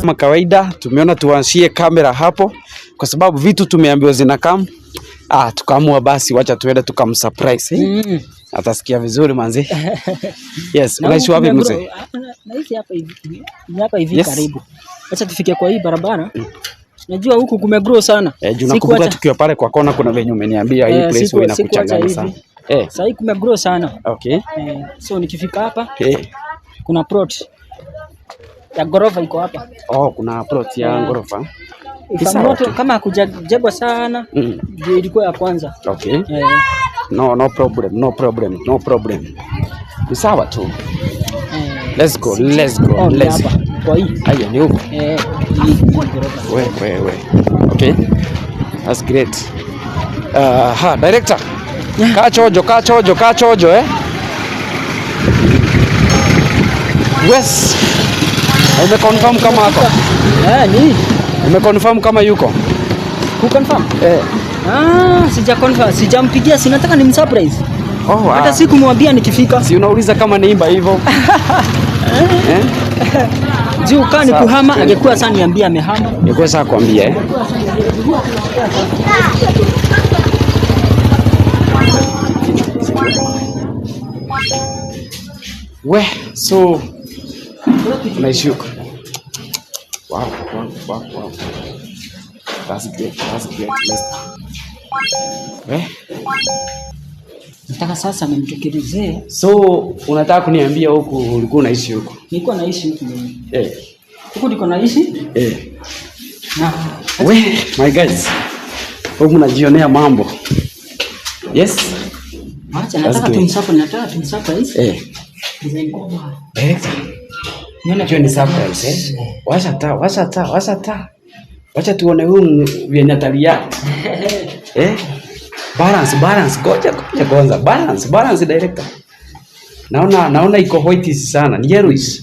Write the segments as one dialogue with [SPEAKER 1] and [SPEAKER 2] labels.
[SPEAKER 1] kama kawaida tumeona tuanshie kamera hapo kwa sababu vitu tumeambiwa zinakam. Tukaamua basi wacha tuende tukamsurprise. Atasikia vizuri manzi. Yes, unaishi wapi mzee?
[SPEAKER 2] Naishi hapa hivi karibu. Acha tufike kwa hii barabara. Najua huku kumegrow sana.
[SPEAKER 1] Nakumbuka tukiwa pale kwa kona kuna venye umeniambia hii place huwa inakuchanganya sana.
[SPEAKER 2] Sasa hii kumegrow sana.
[SPEAKER 1] Okay.
[SPEAKER 2] So nikifika hapa kuna plot ya gorofa iko hapa.
[SPEAKER 1] Kuna plot ya gorofa.
[SPEAKER 2] Kama hakujajengwa sana ndio ilikuwa ya kwanza.
[SPEAKER 1] Okay. No problem. Ni sawa tu. Let's go.
[SPEAKER 2] Kwa hii.
[SPEAKER 1] Haya ni huko. We. Okay. That's great. Director. Kaa chojo Yes. Umeconfirm kama hapo?
[SPEAKER 2] Ni.
[SPEAKER 1] Umeconfirm kama yuko?
[SPEAKER 2] Kuconfirm? Sija-confirm, sijampigia, sinataka nimsurprise. Hata sikumwambia nikifika.
[SPEAKER 1] Si unauliza kama niimba hivyo?
[SPEAKER 2] Juu kani kuhama angekuwa sana niambia amehama.
[SPEAKER 1] Ningekuwa sana kuambia so unaishuka. Wow. That's great.
[SPEAKER 2] Nataka sasa nimtekelezee.
[SPEAKER 1] So unataka kuniambia huku ulikuwa unaishi huku?
[SPEAKER 2] Nilikuwa naishi huku mimi. Huku ndiko naishi?
[SPEAKER 1] My guys. Huku mnajionea mambo. Yes.
[SPEAKER 2] Acha nataka tumsurprise. Design kubwa.
[SPEAKER 1] Nione ni surprise Washa taa. Wacha tuone huyu vyenye talia. Balance. Goja kwanza. Balance director. Naona iko white sana. Ni yellowish.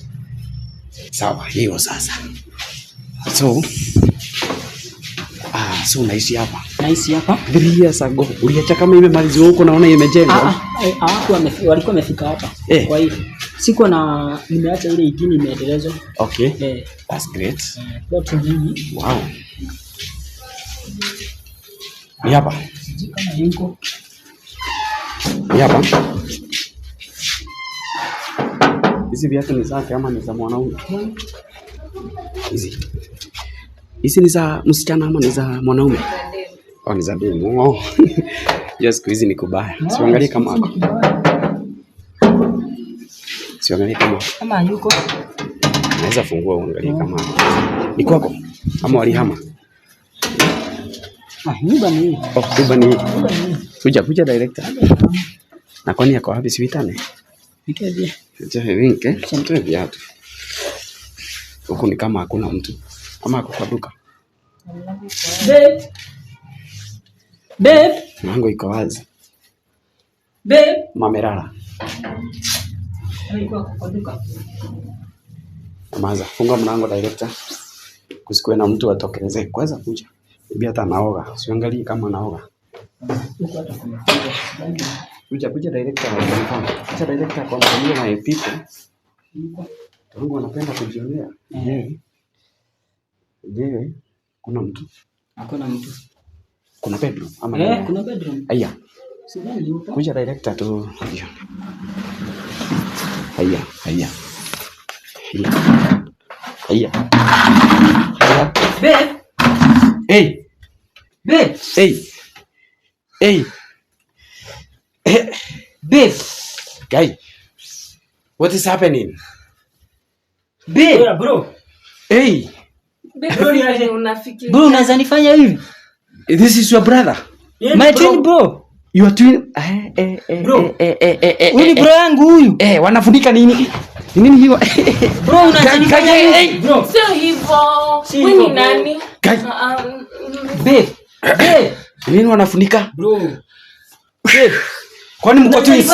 [SPEAKER 1] Sawa, hiyo sasa. So unaishi hapa?
[SPEAKER 2] Naishi hapa.
[SPEAKER 1] 3 years ago. Uliacha kama imemaliziwa huko naona imejengwa.
[SPEAKER 2] Walikuwa wamefika hapa. Kwa hiyo siko na nimeacha ile ingine imeendelezwa.
[SPEAKER 1] Okay. That's great. Wow. Ni hapa.
[SPEAKER 2] Kama yuko.
[SPEAKER 1] Ni hapa. Hizi viatu ni zake ama ni za mwanaume? Hizi ni za msichana ama ni za mwanaume? Ni za demu. Just hizi ni kubaya. Siangalie kama hapo. Siangalie kama
[SPEAKER 2] yuko.
[SPEAKER 1] Naweza fungua uangalie kama ni kwako ama walihama.
[SPEAKER 2] Nyumba ni.
[SPEAKER 1] Nyumba ni. Kuja director. Na kwani yako wapi sivitane?
[SPEAKER 2] Nikaje.
[SPEAKER 1] Sasa viatu. Huko ni kama hakuna mtu. Ama ako kwa duka. Babe. Mlango iko wazi.
[SPEAKER 2] Babe.
[SPEAKER 1] Mamerara.
[SPEAKER 2] Alikuwa kwa duka.
[SPEAKER 1] Amaza, funga mlango director. Kusikwe na mtu atokeleze. Kwanza kuja. Bibi hata naoga. Usiangalie kama naoga. Kuja director. Kuja director kwa mmoja na people. Wangu wanapenda kujionea. Je, kuna mtu?
[SPEAKER 2] Hakuna mtu.
[SPEAKER 1] Kuna bedroom ama
[SPEAKER 2] kuna bedroom.
[SPEAKER 1] Aya.
[SPEAKER 2] Sidhani yupo.
[SPEAKER 1] Kuja director tu. Aya.
[SPEAKER 2] Babe.
[SPEAKER 1] Hey. Babe. Guy. What is happening?
[SPEAKER 2] Babe, bro.
[SPEAKER 1] Hey.
[SPEAKER 2] Bro, unaweza nifanya hivi?
[SPEAKER 1] This is your brother.
[SPEAKER 2] My twin bro.
[SPEAKER 1] Your twin.
[SPEAKER 2] Bro. Huyu bro yangu huyu.
[SPEAKER 1] Wanafunika nini? Nini hiyo?
[SPEAKER 2] Bro, unaweza nifanya hivi? Bro.
[SPEAKER 3] Sio hivyo. Wewe ni nani?
[SPEAKER 2] Babe.
[SPEAKER 1] Nini wanafunika?
[SPEAKER 2] Bro.
[SPEAKER 1] Babe. Kwani mko twins?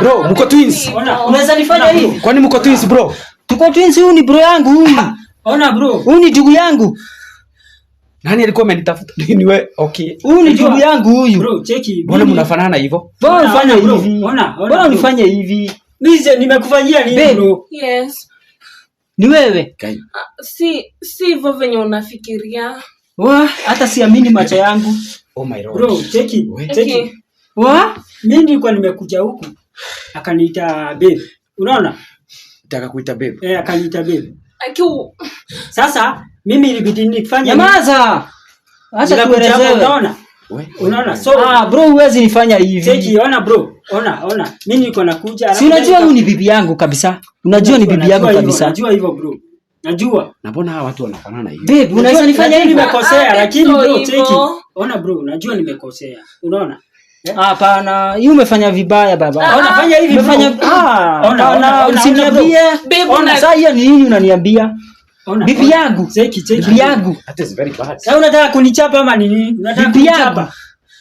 [SPEAKER 1] Bro, mko twins.
[SPEAKER 2] Unaweza nifanya hivi?
[SPEAKER 1] Kwani mko twins bro?
[SPEAKER 2] Tuko twins, huyu ni bro yangu huyu. Ona bro. Huyu ni ndugu yangu.
[SPEAKER 1] Nani alikuwa amenitafuta? Ni wewe. Okay.
[SPEAKER 2] Huyu ni ndugu yangu huyu.
[SPEAKER 3] Bro, cheki.
[SPEAKER 1] Mbona mnafanana hivyo?
[SPEAKER 2] Bro, unafanya hivi. Ona. Bro, unifanye hivi. Nize nimekufanyia nini bro?
[SPEAKER 3] Yes.
[SPEAKER 2] Ni wewe?
[SPEAKER 3] Si hivyo venye unafikiria.
[SPEAKER 2] Hata siamini macho yangu.
[SPEAKER 1] Oh my lord.
[SPEAKER 2] Bro, cheki. Mimi nilikuwa nimekuja huku. Akaniita babe. Unaona?
[SPEAKER 1] Nataka kuita babe.
[SPEAKER 2] Akaniita babe. Sasa mimi ilibidi nifanye.
[SPEAKER 1] Nyamaza.
[SPEAKER 2] Acha tuelezee. Unaona? So bro, huwezi nifanya hivi. Cheki, ona bro. Ona. Mimi niko nakuja. Si unajua huyu ni bibi yangu kabisa. Unajua ni bibi yangu kabisa. Najua hivyo bro. Najua.
[SPEAKER 1] Na mbona hawa watu wanafanana hivi?
[SPEAKER 2] Babe, unaweza nifanya hivi? Nimekosea lakini bro, cheki. Ona bro, unajua nimekosea. Unaona? Hapana, yeye umefanya vibaya baba. Unafanya hivi umefanya ona usiniambie. Ona sasa hiyo ni nini unaniambia? Bibi yangu. Cheki. Bibi yangu.
[SPEAKER 1] That is very bad.
[SPEAKER 2] Sasa unataka kunichapa ama nini? Unataka kunichapa?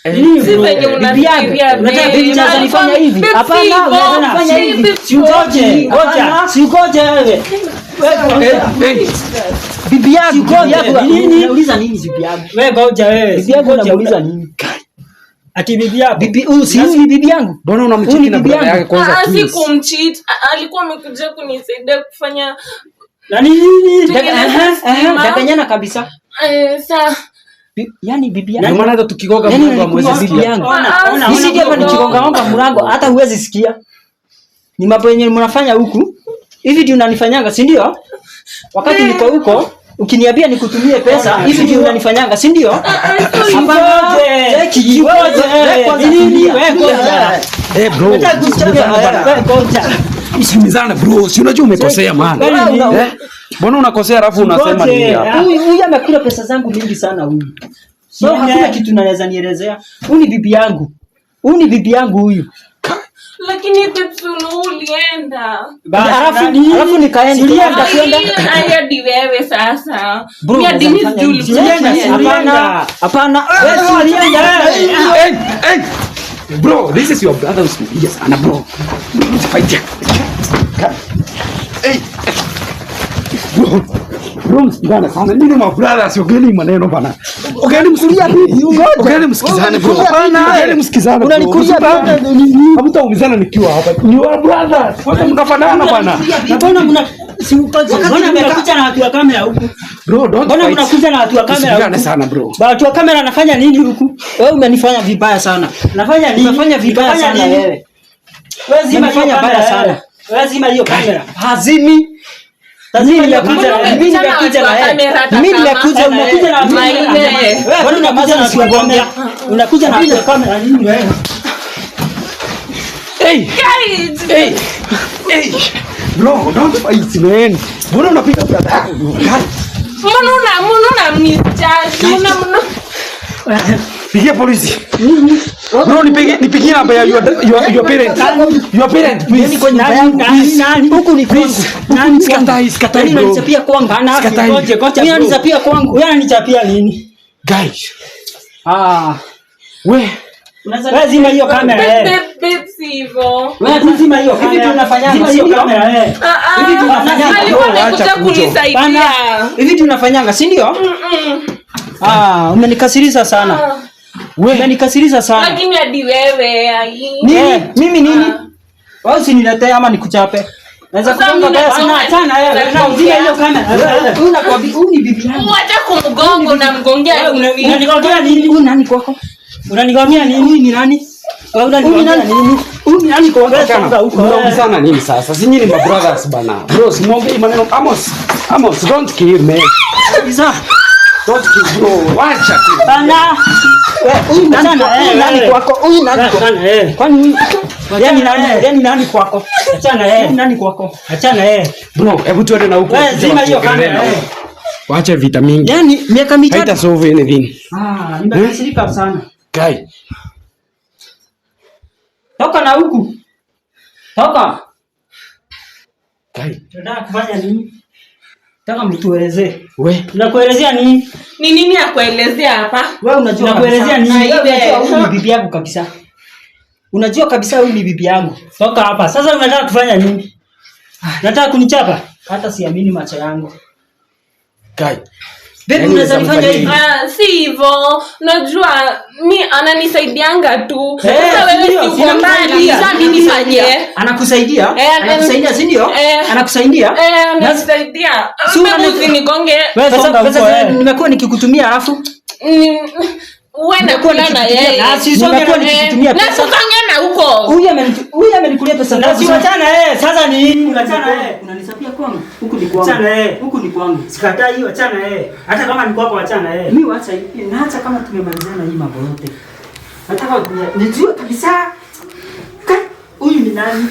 [SPEAKER 2] Nini venye unafikiria? Unataka bibi nifanya hivi? Hapana, unafanya hivi. Ngoja. Ngoja wewe. Bibi yangu. Unauliza nini bibi yangu? Wewe ngoja wewe. Bibi yangu unauliza nini? Ati bibi yako. Bibi si ni bibi yangu.
[SPEAKER 1] Mbona unamcheat na brother yake kwanza?
[SPEAKER 3] Si kumcheat. Alikuwa amekuja kunisaidia kufanya
[SPEAKER 2] na nini? Dakanyana kabisa.
[SPEAKER 3] Sasa
[SPEAKER 2] yani bibi yangu.
[SPEAKER 1] Ndio maana hata tukigonga mlango wa mwezi bibi yangu.
[SPEAKER 2] Ona. Nisije hapa nikigonga mlango hata huwezi sikia. Ni mambo yenyewe mnafanya huku. Hivi ndio unanifanyanga, si ndio? Wakati niko huko ukiniambia nikutumie pesa, hivi ndio unanifanyanga, si ndio? Hapana. Cheki, wewe ngoja.
[SPEAKER 1] Bro. Usimizane bro, si unajua umekosea maana. Mbona unakosea alafu unasema nini hapa?
[SPEAKER 2] Huyu amekula pesa zangu mingi sana huyu. So hakuna kitu naweza nielezea. Huyu ni bibi yangu. Huyu.
[SPEAKER 3] Lakini Pepsuno ulienda.
[SPEAKER 2] Alafu nikaenda.
[SPEAKER 3] Hadi wewe sasa. Mimi hadi ulienda.
[SPEAKER 2] Hapana.
[SPEAKER 1] Wewe ulienda. Hey. Bro, this is your brother's yes, ana bro. Fight. Hey. Bro, msikizane sana. Nini my brother siogeni maneno bana. Ogeni msikia hivi. Ogeni msikizane bro. Bana, ogeni msikizane. Unanikuja bana. Hamtaumizana nikiwa hapa. Your brother. Wote mnafanana bana.
[SPEAKER 2] Mbona mbona mnakuja na watu wa kamera huku?
[SPEAKER 1] Bro, don't.
[SPEAKER 2] Mbona mnakuja na watu wa kamera huku?
[SPEAKER 1] Msikizane sana bro.
[SPEAKER 2] Watu wa kamera anafanya nini huku? Wewe umenifanya vibaya sana. Nafanya nini? Unafanya vibaya sana wewe. Wewe zima hiyo kamera sana. Wewe zima hiyo kamera. Hazimi. Mimi nimekuja na unakuja na wewe. Wewe unakuja na kamera. Unakuja na kamera nini wewe?
[SPEAKER 1] Hey. Bro, don't fight man. Mbona unapiga brother yangu?
[SPEAKER 3] Mbona unamnichaji?
[SPEAKER 1] Pigia polisi. Bro, nipigie namba ya your parent. Your parent, please.
[SPEAKER 2] Kwa nyumba yangu nani? Huku ni kwangu.
[SPEAKER 1] Nani skatai bro.
[SPEAKER 2] Unanichapia kwangu. Ngoja. Wewe unanichapia kwangu. Wewe unanichapia nini?
[SPEAKER 1] Guys.
[SPEAKER 2] Wewe zima hiyo kamera wewe.
[SPEAKER 3] Hivyo.
[SPEAKER 2] Wewe zima hiyo kamera. Hivi tunafanya hiyo kamera wewe. Hivi tunafanya
[SPEAKER 3] acha kunisaidia.
[SPEAKER 2] Hivi tunafanyanga, si ndio? Umenikasirisha sana. Umenikasirisha sana.
[SPEAKER 3] Lakini hadi wewe
[SPEAKER 2] nini? Mimi nini? Wewe usiniletee ama nikuchape. Naweza kugonga pesa na achana wewe. Na uzima hiyo kamera. Unakwambia ni bibi yangu.
[SPEAKER 3] Acha kumgonga na mgongea nini?
[SPEAKER 2] Unanigongea nini? Huyu nani kwako? Unanigongea nini? Huyu ni nani? Unanigongea nini? Huyu ni nani kwako?
[SPEAKER 1] Unaongea nini sasa? Si nyinyi my brothers bana. Bro, simwongei maneno. Amos, don't kill me.
[SPEAKER 2] Isa.
[SPEAKER 1] Don't kill bro. Wacha
[SPEAKER 2] bana. Huyu nani kwako? Huyu nani kwako? Kwani huyu yani nani kwako? Achana nani kwako? Achana
[SPEAKER 1] bro, hebu tuende na huko.
[SPEAKER 2] Zima hiyo kamera
[SPEAKER 1] waache vita mingi.
[SPEAKER 2] Yani miaka mitatu
[SPEAKER 1] haita solve anything.
[SPEAKER 2] Nimekasirika sana.
[SPEAKER 1] Guy.
[SPEAKER 2] Toka na huku. Toka.
[SPEAKER 1] Guy.
[SPEAKER 2] Unataka kufanya nini? Nataka mtuelezee.
[SPEAKER 1] Wewe.
[SPEAKER 2] Tunakuelezea nini?
[SPEAKER 3] Ni nini ya kuelezea hapa?
[SPEAKER 2] Wewe unajua kuelezea nini? Unajua huyu ni bibi yako kabisa. Unajua kabisa huyu ni bibi yangu. Toka hapa. Sasa unataka kufanya nini? Nataka kunichapa? Hata siamini macho yangu.
[SPEAKER 1] Guy.
[SPEAKER 2] Baby unaweza nifanya hivi?
[SPEAKER 3] Si hivyo. Unajua mimi ananisaidianga tu.
[SPEAKER 2] Sasa
[SPEAKER 3] wewe si uko mbali. Sasa mimi nifanye.
[SPEAKER 2] Anakusaidia? Anakusaidia si ndio? Anakusaidia?
[SPEAKER 3] Ananisaidia. Mimi usinigonge.
[SPEAKER 2] Sasa nimekuwa nikikutumia alafu
[SPEAKER 3] wewe nakula na yeye.
[SPEAKER 2] Na si nimekuwa nikikutumia pesa.
[SPEAKER 3] Na kusangana huko.
[SPEAKER 2] Huyu amenikulia pesa.
[SPEAKER 4] Na si wachana sasa ni nini unachana
[SPEAKER 2] unanisapia kwangu? Huku ni kwangu.
[SPEAKER 4] Achana
[SPEAKER 2] Huku ni kwangu.
[SPEAKER 4] Sikatai hiyo achana hata kama ni kwako achana
[SPEAKER 2] Mimi waacha hivi na hata kama tumemalizana hii mambo yote. Nataka nijue kabisa huyu ni nani?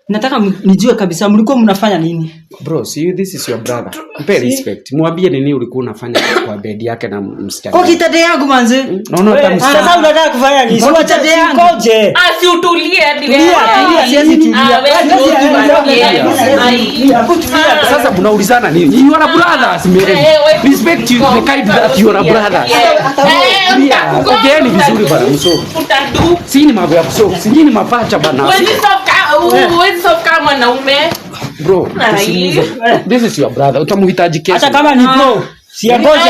[SPEAKER 2] Nataka nijue kabisa mlikuwa mnafanya nini?
[SPEAKER 1] Bro, see this is your brother. Mpe respect. Mwambie nini ulikuwa unafanya kwa bed yake na msichana.
[SPEAKER 2] Kwa kitanda yangu manze.
[SPEAKER 1] Naona hata msichana.
[SPEAKER 4] Sasa unataka kufanya nini?
[SPEAKER 2] Kwa kitanda yangu.
[SPEAKER 4] Koje?
[SPEAKER 3] Si utulie hadi wewe.
[SPEAKER 2] Siwezi tulia.
[SPEAKER 1] Sasa mnaulizana nini? You are brothers, man. Respect you the kind that you are brothers. Ongeeni vizuri bana mso. Si ni mambo ya mso. Si ni mapacha bana.
[SPEAKER 3] Wewe kama mwanaume.
[SPEAKER 1] Bro, this is your brother. Utamuhitaji kesho.
[SPEAKER 4] Hata kama ni bro. Si ngoja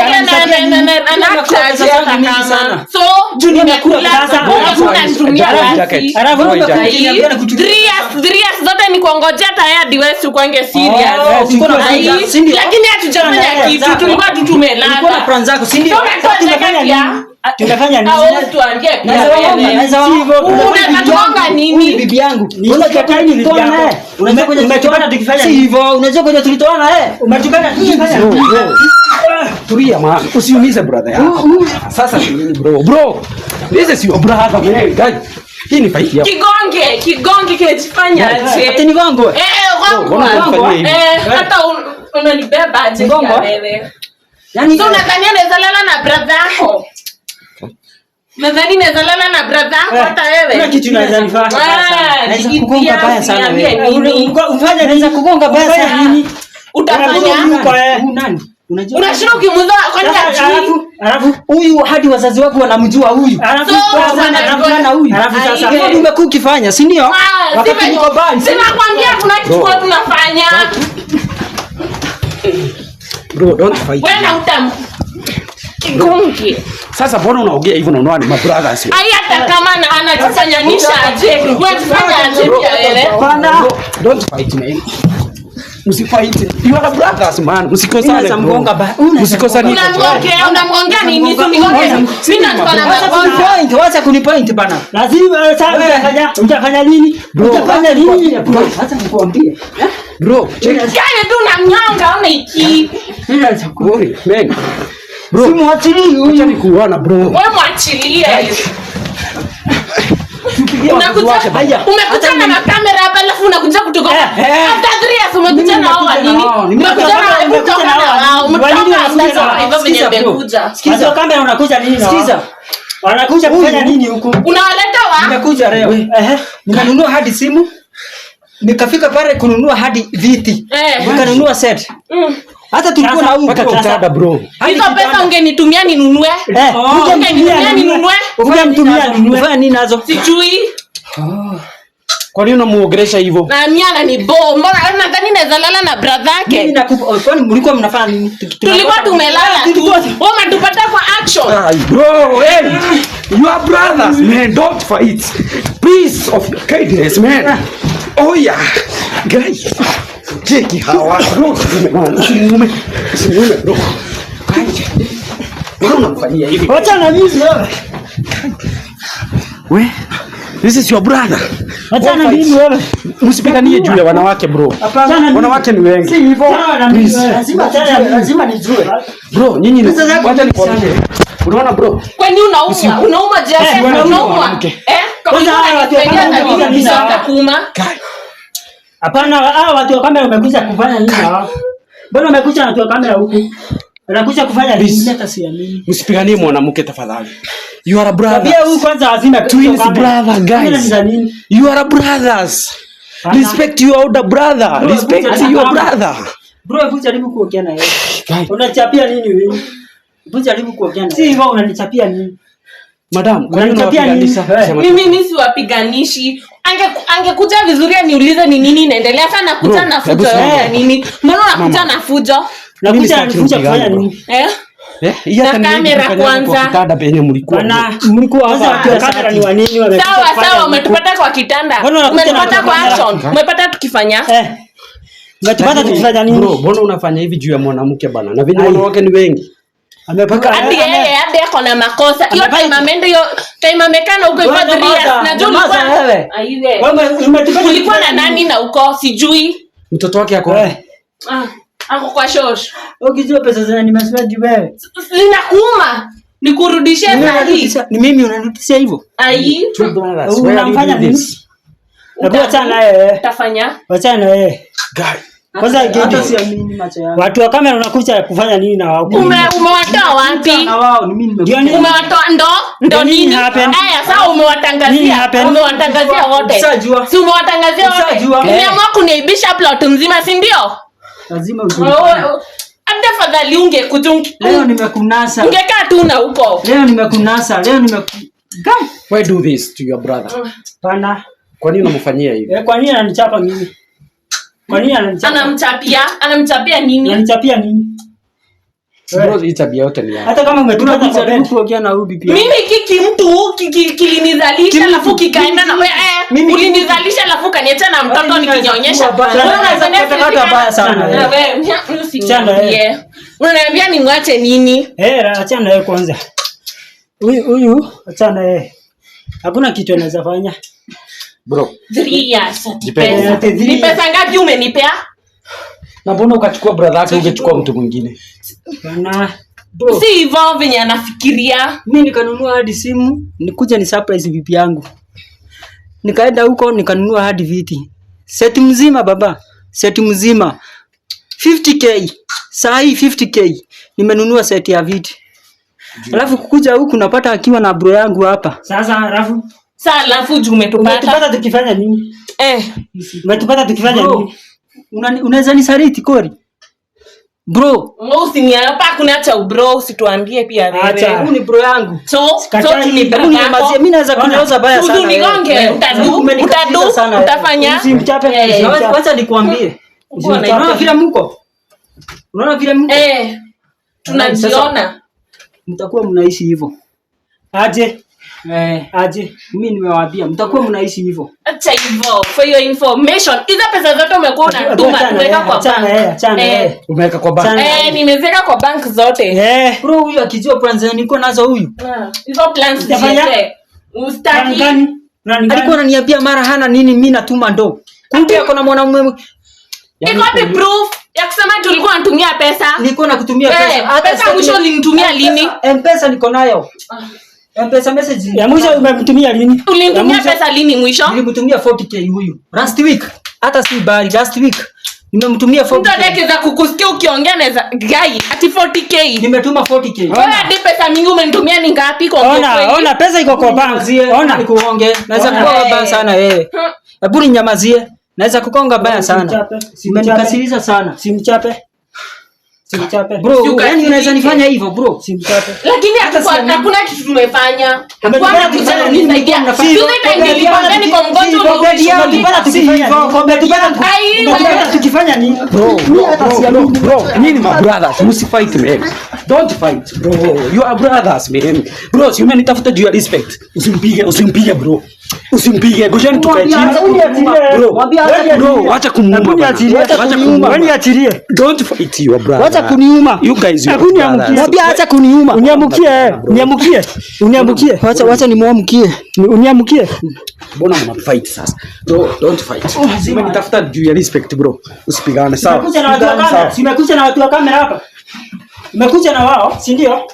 [SPEAKER 3] sana. So,
[SPEAKER 4] Juni nakula sasa.
[SPEAKER 3] Unanitumia basi.
[SPEAKER 4] Alafu
[SPEAKER 3] unaniambia 3 years zote ni kuongojea tayari wewe si kwange serious. Lakini hatujafanya kitu. Tulikuwa tu tumelala.
[SPEAKER 2] Ulikuwa na plan zako, si ndio?
[SPEAKER 4] Tunafanya nini? Tunafanya nini?
[SPEAKER 3] Tuambie pia.
[SPEAKER 2] Unataka nini? Bibi yangu.
[SPEAKER 4] Unataka nini bibi yangu? Umetukana tukifanya
[SPEAKER 2] si hivyo. Unajua kwenye tulitoana
[SPEAKER 4] umetukana tukifanya.
[SPEAKER 1] Tulia man. Usiumize brother yako. Sasa ni nini bro? Bro, this is your brother man. Guys, hii ni fight yako.
[SPEAKER 3] Kigonge kinajifanya aje?
[SPEAKER 2] Ati ni gongo.
[SPEAKER 3] Hata unanibeba aje wewe?
[SPEAKER 2] Yaani
[SPEAKER 3] so unadhani anaweza lala na brother yako? Nadhani naweza lala na brother yako hata wewe.
[SPEAKER 4] Kuna kitu naweza nifanya
[SPEAKER 2] sasa. Naweza kugonga baya sana wewe.
[SPEAKER 4] Ufanye naweza kugonga baya sana nini?
[SPEAKER 3] Utafanya
[SPEAKER 2] nani? Unajua
[SPEAKER 3] unashindwa ukimuza kwani
[SPEAKER 4] alafu
[SPEAKER 2] huyu hadi wazazi wako wanamjua huyu.
[SPEAKER 4] Alafu
[SPEAKER 2] na huyu.
[SPEAKER 4] Alafu sasa
[SPEAKER 2] wewe umekuwa ukifanya, si ndio?
[SPEAKER 3] Wakati niko bali. Sina kwambia kuna kitu kwa tunafanya.
[SPEAKER 1] Bro, don't fight.
[SPEAKER 3] Wewe na utam kigonge.
[SPEAKER 1] Sasa mbona unaongea hivyo na unaona ni my brothers?
[SPEAKER 3] Ai hata kama anajifanyanisha aje. Wewe fanya aje pia wewe.
[SPEAKER 1] Don't fight man. Msifight. You are brothers man. Msikosane. Msikosane.
[SPEAKER 3] Unamgongea nini? Mimi nataka
[SPEAKER 2] wacha kunipoint bana.
[SPEAKER 4] Lazima sasa utafanya nini? Utafanya nini?
[SPEAKER 2] Acha nikwambie.
[SPEAKER 1] Bro, check.
[SPEAKER 3] Yaani tu unamnyonga una iki.
[SPEAKER 1] Worry, man. Bro,
[SPEAKER 2] simwachilie huyu.
[SPEAKER 1] Acha nikuona bro.
[SPEAKER 3] Wewe mwachilie. Umekuja na kamera hapa alafu unakuja kutoka hata 3 years umekuja na wao nini? Umekuja na wao. Umekuja.
[SPEAKER 4] Sikiza kamera unakuja nini na? Sikiza. Wanakuja kufanya nini huku?
[SPEAKER 3] Unawaleta wa?
[SPEAKER 2] Nimekuja leo. Nimenunua hadi simu. Nikafika pale kununua hadi viti. Nikanunua set. Hata tulikuwa na huko
[SPEAKER 1] kitanda bro.
[SPEAKER 3] Hizo pesa ungenitumia ninunue. Ungenitumia ninunue.
[SPEAKER 4] Ungemtumia ninunue.
[SPEAKER 2] Fanya nini nazo?
[SPEAKER 3] Sijui.
[SPEAKER 1] Kwa nini unamuongelesha hivyo?
[SPEAKER 3] Na mimi ananibo. Mbona nadhani naweza lala na brother yake?
[SPEAKER 2] Mimi nakupa. Kwani mlikuwa mnafanya nini?
[SPEAKER 3] Tulikuwa tumelala tu. Wewe umetupata kwa action.
[SPEAKER 1] Bro, hey. You are brothers, man. Don't fight. Peace of kindness, man. Oh yeah. Guys. Jeki hawa bro. Usimume bro. Mbona unamfanyia hivi?
[SPEAKER 4] Acha na mimi wewe.
[SPEAKER 1] We, this is your brother.
[SPEAKER 4] Acha na mimi wewe.
[SPEAKER 1] Msipiganie juu ya wanawake bro. Wanawake ni wengi.
[SPEAKER 4] Si hivyo. Lazima nijue.
[SPEAKER 1] Bro, nyinyi ni wacha nikwambie. Unaona bro?
[SPEAKER 3] Kwani unauma je? Unauma? Kwanza watu wa kuuma.
[SPEAKER 4] Hapana, hao watu wa kamera wamekuja kufanya nini hao? Mbona wamekuja na watu wa kamera huku? Wanakuja kufanya nini? Hata siamini.
[SPEAKER 1] Msipiganie mwanamke tafadhali. You are a brother.
[SPEAKER 4] Pia huyu kwanza lazima
[SPEAKER 1] twins brother guys. You are a brothers. Respect your older brother. Respect your brother.
[SPEAKER 4] Bro, hebu jaribu kuongea na yeye. Unachapia nini wewe? Hebu jaribu kuongea na. Si hivyo unanichapia nini?
[SPEAKER 1] Madam, kwa nini unapiganisha?
[SPEAKER 3] Mimi siwapiganishi. Angekuja vizuri niulize ni nini inaendelea sana kuja na fujo ya nini? Mbona unakuja na fujo?
[SPEAKER 4] Nakuja na fujo kufanya nini?
[SPEAKER 3] Na kamera kwanza.
[SPEAKER 1] Kitanda penye mlikuwa.
[SPEAKER 4] Mlikuwa hapa kamera ni wa nini wamekuja?
[SPEAKER 3] Sawa, umetupata kwa kitanda. Umetupata kwa action. Umepata tukifanya?
[SPEAKER 4] Umetupata tukifanya nini?
[SPEAKER 1] Bro, mbona unafanya hivi juu ya mwanamke bana? Na vile wanawake ni wengi.
[SPEAKER 3] Amepaka hadi ako na makosa. Hiyo time amekana huko hivyo 3 years. Najua ulikuwa na nani na uko sijui.
[SPEAKER 1] Mtoto wake ako
[SPEAKER 3] ako kwa shosh.
[SPEAKER 4] Ukijua pesa zina nimesema wewe.
[SPEAKER 3] Ninakuuma. Nikurudishie sahi.
[SPEAKER 4] Ni mimi unanitishia hivyo? Unamfanya nini? Hebu achana yeye.
[SPEAKER 3] Utafanya?
[SPEAKER 4] Achana yeye.
[SPEAKER 1] Guy.
[SPEAKER 4] Kwanza hata siamini macho yangu. Watu wa kamera unakuja kufanya nini na wao?
[SPEAKER 3] Umewatoa wapi?
[SPEAKER 4] Na wao ni mimi nimekuja.
[SPEAKER 3] Umewatoa ndo nini? Haya sasa umewatangazia wote. Si umewatangazia wote. Umeamua kuniibisha plot mzima si ndio?
[SPEAKER 4] Lazima ujue.
[SPEAKER 3] Hata fadhali
[SPEAKER 4] leo nimekunasa.
[SPEAKER 3] Ungekaa tu na huko.
[SPEAKER 4] Leo nimekunasa.
[SPEAKER 1] Why do this to your brother?
[SPEAKER 4] Pana.
[SPEAKER 1] Kwa nini unamfanyia hivi?
[SPEAKER 4] Kwa nini ananichapa mimi? Kwa nini ananichapa?
[SPEAKER 3] Anamchapia nini?
[SPEAKER 4] Ananichapia nini?
[SPEAKER 1] Bro, hii tabia yote ni yako.
[SPEAKER 4] Hata kama umetuma kwa bed kuongea na Ruby pia.
[SPEAKER 3] Mimi mtu kilinizalisha alafu kikaenda na wewe ulinizalisha alafu kaniacha na mtoto nikinyonyesha.
[SPEAKER 4] Unataka baya sana
[SPEAKER 3] wewe. Unaniambia nimwache nini?
[SPEAKER 4] Achana yeye kwanza. Huyu achana yeye. Hakuna kitu anaweza fanya.
[SPEAKER 1] Bro.
[SPEAKER 3] 3 years. Ni pesa ngapi umenipea?
[SPEAKER 1] Na mbona ukachukua brother yake ungechukua mtu mwingine?
[SPEAKER 4] Bana.
[SPEAKER 3] Si hivyo venye anafikiria.
[SPEAKER 4] Mimi nikanunua hadi simu, nikuja ni surprise vipi yangu. Nikaenda huko nikanunua hadi viti. Set mzima baba, set mzima. 50k. Saa hii 50k. Nimenunua set ya viti. Alafu kukuja huku napata akiwa na bro yangu hapa. Sasa alafu
[SPEAKER 3] juu umetupata
[SPEAKER 4] tukifanya nini? Umetupata tukifanya nini? Unaweza nisaliti kori? Bro,
[SPEAKER 3] usiniapa kuna acha bro usituambie pia wewe.
[SPEAKER 4] Acha, huyu ni bro yangu.
[SPEAKER 3] So ni bro yako.
[SPEAKER 4] Mimi naweza kunyoza baya sana.
[SPEAKER 3] Unigonge, utafanya.
[SPEAKER 4] Usimchape. Wacha nikwambie. Unaona vile mko?
[SPEAKER 3] Tunajiona.
[SPEAKER 4] Mtakuwa mnaishi hivyo. Aje. Mimi nimewaambia mtakuwa mnaishi hivyo.
[SPEAKER 3] Acha hivyo. For your information, hizo pesa zote umekuwa unatuma tumeweka kwa bank.
[SPEAKER 1] Umeweka kwa bank.
[SPEAKER 3] Nimeweka kwa bank zote.
[SPEAKER 4] Bro, huyu akijua plans niko nazo huyu.
[SPEAKER 3] Hizo plans zote. Ustaki.
[SPEAKER 4] Alikuwa ananiambia mara hana nini mimi natuma ndo. Kumbe ako na mwanamume.
[SPEAKER 3] Iko wapi proof? Ya kusema tulikuwa tunatumia pesa.
[SPEAKER 4] Nilikuwa nakutumia pesa.
[SPEAKER 3] Hata pesa mwisho ulinitumia lini?
[SPEAKER 4] M-Pesa niko nayo. M-Pesa message. Ya mwisho umemtumia lini?
[SPEAKER 3] Ulinitumia pesa lini mwisho?
[SPEAKER 4] Nilimtumia 40k huyu. Last week. Hata si bali last week. Nimemtumia 40k.
[SPEAKER 3] Mtu adekeza kukusikia ukiongea na guy ati 40k.
[SPEAKER 4] Nimetuma 40k.
[SPEAKER 3] Wewe hadi pesa mingi umenitumia ni ngapi kwa kweli?
[SPEAKER 4] Ona pesa iko kwa bank. Ona nikuonge. Naweza kuwa baya sana wewe. Hebu ninyamazie. Naweza kukonga baya sana. Simenikasirisha sana. Simchape. Bro, yani unaweza nifanya hivyo bro. Simchape.
[SPEAKER 3] Lakini hakuna kitu tumefanya. Hakuna kitu tunisaidia. Nilikwambia niko mgonjwa
[SPEAKER 4] tukifanya nini?
[SPEAKER 1] Bro, nini my brothers? Msifight man. Don't fight bro. You are brothers man. Bro, si umenitafuta juu ya respect. Usimpige bro. Gojani tukae chini. Bro, acha kumuuma.
[SPEAKER 4] Wewe achilie.
[SPEAKER 1] Don't fight your brother.
[SPEAKER 4] Acha kuniuma.
[SPEAKER 1] You guys.
[SPEAKER 4] Mwambie acha kuniuma. Uniambukie. Acha nimuamkie. Uniamkie.
[SPEAKER 1] Mbona mnafight sasa? Bro, don't fight. Umenitafuta juu ya respect bro. Usipigane sawa.
[SPEAKER 4] Simekuja na watu wa kamera hapa. Umekuja na wao, si ndio?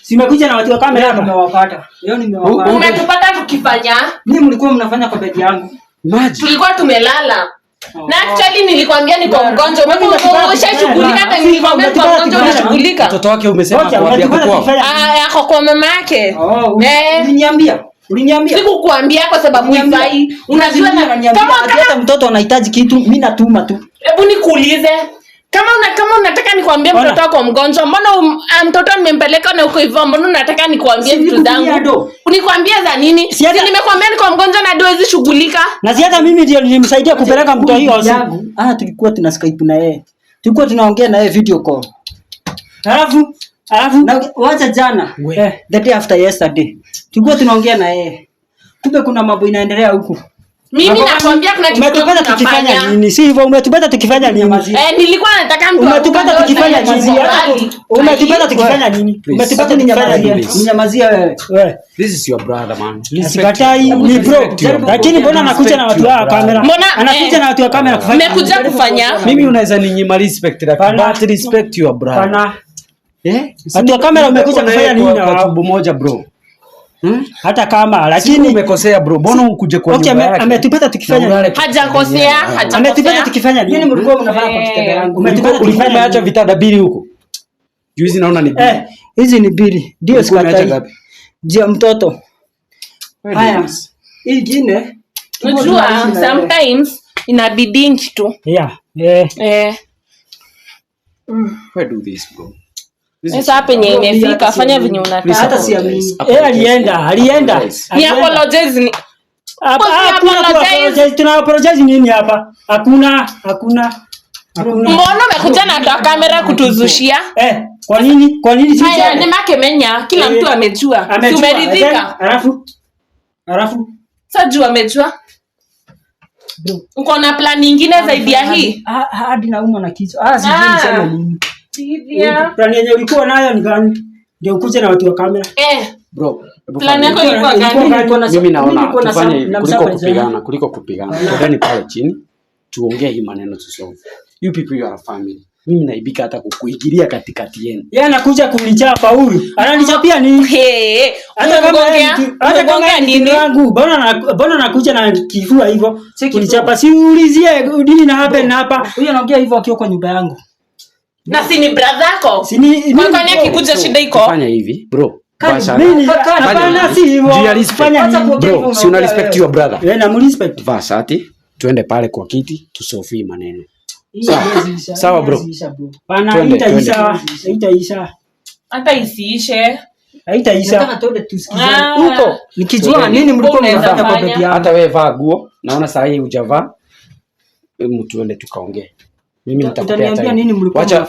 [SPEAKER 4] Simekuja na watu wa kamera hapa. Nimewapata. Leo nimewapata.
[SPEAKER 3] Umetupata tukifanya?
[SPEAKER 4] Mimi mlikuwa mnafanya kwa bed yangu.
[SPEAKER 1] Maji.
[SPEAKER 3] Tulikuwa tumelala. Na actually nilikwambia niko mgonjwa. Wewe umeshashughulika hata nilikwambia niko mgonjwa unashughulika.
[SPEAKER 1] Mtoto wake umesema kuambia kwa.
[SPEAKER 3] Yako kwa mama yake.
[SPEAKER 4] Uliniambia.
[SPEAKER 3] Sikukuambia kwa sababu unajua
[SPEAKER 4] kama hata mtoto anahitaji kitu mimi natuma tu.
[SPEAKER 3] Hebu nikuulize. Kama unataka nikwambie mtoto wako mgonjwa, mbona mtoto nimempeleka na uko hivyo, mbona unataka nikwambie vitu zangu? Unikwambie za nini? Si nimekwambia niko mgonjwa na dozi shughulika.
[SPEAKER 4] Na si hata mimi ndio nilimsaidia kupeleka mtoto hiyo siku. Tulikuwa tuna Skype na yeye. Tulikuwa tunaongea na yeye video call. Alafu na wacha jana. The day after yesterday. Tulikuwa tunaongea na yeye. Kumbe kuna mambo inaendelea huku.
[SPEAKER 3] Mimi nakwambia kuna kitu
[SPEAKER 4] umetupata tukifanya nini? Si hivyo umetupata tukifanya nini?
[SPEAKER 3] Nilikuwa nataka mtu
[SPEAKER 4] umetupata tukifanya nini? Umetupata tukifanya nini? Umetupata tukifanya nini? Ninyamazia wewe.
[SPEAKER 1] This is your brother man.
[SPEAKER 4] Sikatai ni bro. Lakini mbona anakuja na watu wa kamera? Anakuja na watu wa kamera kufanya.
[SPEAKER 3] Nimekuja kufanya.
[SPEAKER 1] Mimi unaweza ninyima respect but respect your brother.
[SPEAKER 4] Pana. Watu wa kamera umekuja kufanya nini na
[SPEAKER 1] watu moja bro?
[SPEAKER 4] Hata kama lakini
[SPEAKER 1] umekosea bro, mbona ukuje kwa nyumba yake?
[SPEAKER 4] Ametupata tukifanya nini?
[SPEAKER 3] Hajakosea.
[SPEAKER 4] Ametupata tukifanya nini? Nini mlikuwa mnafanya kwa kitanda yangu?
[SPEAKER 1] Umetupata tukifanya, umeacha vitanda bili huko. Juizi naona ni bili.
[SPEAKER 4] Hizi ni bili. Ndio sikatai. Jia mtoto. Haya. Hii jine.
[SPEAKER 3] Unajua sometimes inabidi kitu.
[SPEAKER 1] Why do this bro?
[SPEAKER 3] Sasa hapa imefika, fanya venye unataka.
[SPEAKER 4] Hata siamini. Alienda.
[SPEAKER 3] Ni apologize ni.
[SPEAKER 4] Tuna apologize nini hapa? Hakuna.
[SPEAKER 3] Mbona umekuja na kamera kutuzushia?
[SPEAKER 4] Kwa nini
[SPEAKER 3] sisi? Haya ni makemenya, kila mtu amejua. Umeridhika?
[SPEAKER 4] Alafu
[SPEAKER 3] sasa jua amejua. Uko na plan nyingine zaidi ya hii?
[SPEAKER 4] Hadi nauma na kichwa. Sijui sema nini. Plan yenye ulikuwa nayo ni gani? Ndio ukuje na watu wa kamera.
[SPEAKER 1] Bro,
[SPEAKER 3] plan yako ilikuwa gani?
[SPEAKER 1] Mimi naona tufanye kuliko kupigana. Twendeni pale chini, tuongee hii maneno tusolve. You people you are a family. Mimi naibika hata kukuingilia katikati yenu.
[SPEAKER 4] Yeye anakuja kunichapa huyu. Ananichapia nini? Hata kama nini wangu, mbona nakuja na kifua hivyo? Kunichapa si uulizie nini na hapa. Huyu anaongea hivyo akiwa kwa nyumba yangu.
[SPEAKER 3] Na si ni brother yako? Kwa nini akikuja shida iko?
[SPEAKER 1] Fanya hivi, bro.
[SPEAKER 4] Hapana si hivyo.
[SPEAKER 1] Bro, si una respect your brother.
[SPEAKER 4] Wewe na respect.
[SPEAKER 1] Vasati, tuende pale kwa kiti, tusolve maneno. Sawa bro.
[SPEAKER 4] Pana haitaisha.
[SPEAKER 3] Hata isiishe.
[SPEAKER 4] Haitaisha. Nataka tuende tusikizane. Huko nikijua nini mlikuwa mnafanya kwa bedi yangu.
[SPEAKER 1] Hata wewe vaa nguo. Naona saa hii hujavaa. Tuende tukaongee. Mimi nitakupea time.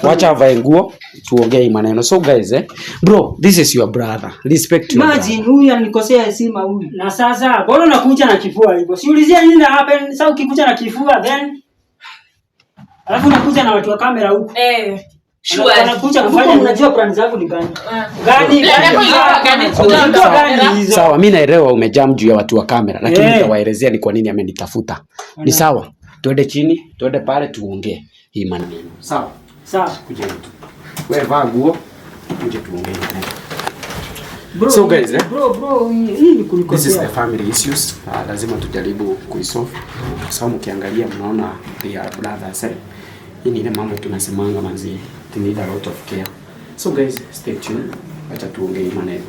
[SPEAKER 1] Wacha avae nguo tuongee maneno. So guys, bro, this is your brother. Respect your brother.
[SPEAKER 4] Imagine huyu anikosea heshima huyu. Na sasa bora unakuja na kifua hivyo. Siulizia nini na happen. Sasa ukikuja na kifua then alafu unakuja na watu wa kamera huko.
[SPEAKER 3] Sure.
[SPEAKER 4] Anakuja kufanya, unajua plan zangu ni gani?
[SPEAKER 1] Sawa, mimi naelewa umejam juu ya watu wa kamera, lakini nitawaelezea ni kwa nini amenitafuta. Ni sawa. Twende chini, twende pale tuongee hii maneno. Sawa. Kuja tu. Wewe vaa nguo, tuje tuongee maneno. Bro, so guys,
[SPEAKER 4] bro, hii ni kulikosea.
[SPEAKER 1] This is the family issues. Lazima tujaribu kuisolve. Kwa sababu ukiangalia mnaona they are brothers. Hii ni ile mambo tunasemanga manzi. They need a lot of care. So guys, stay tuned. Acha tuongee maneno.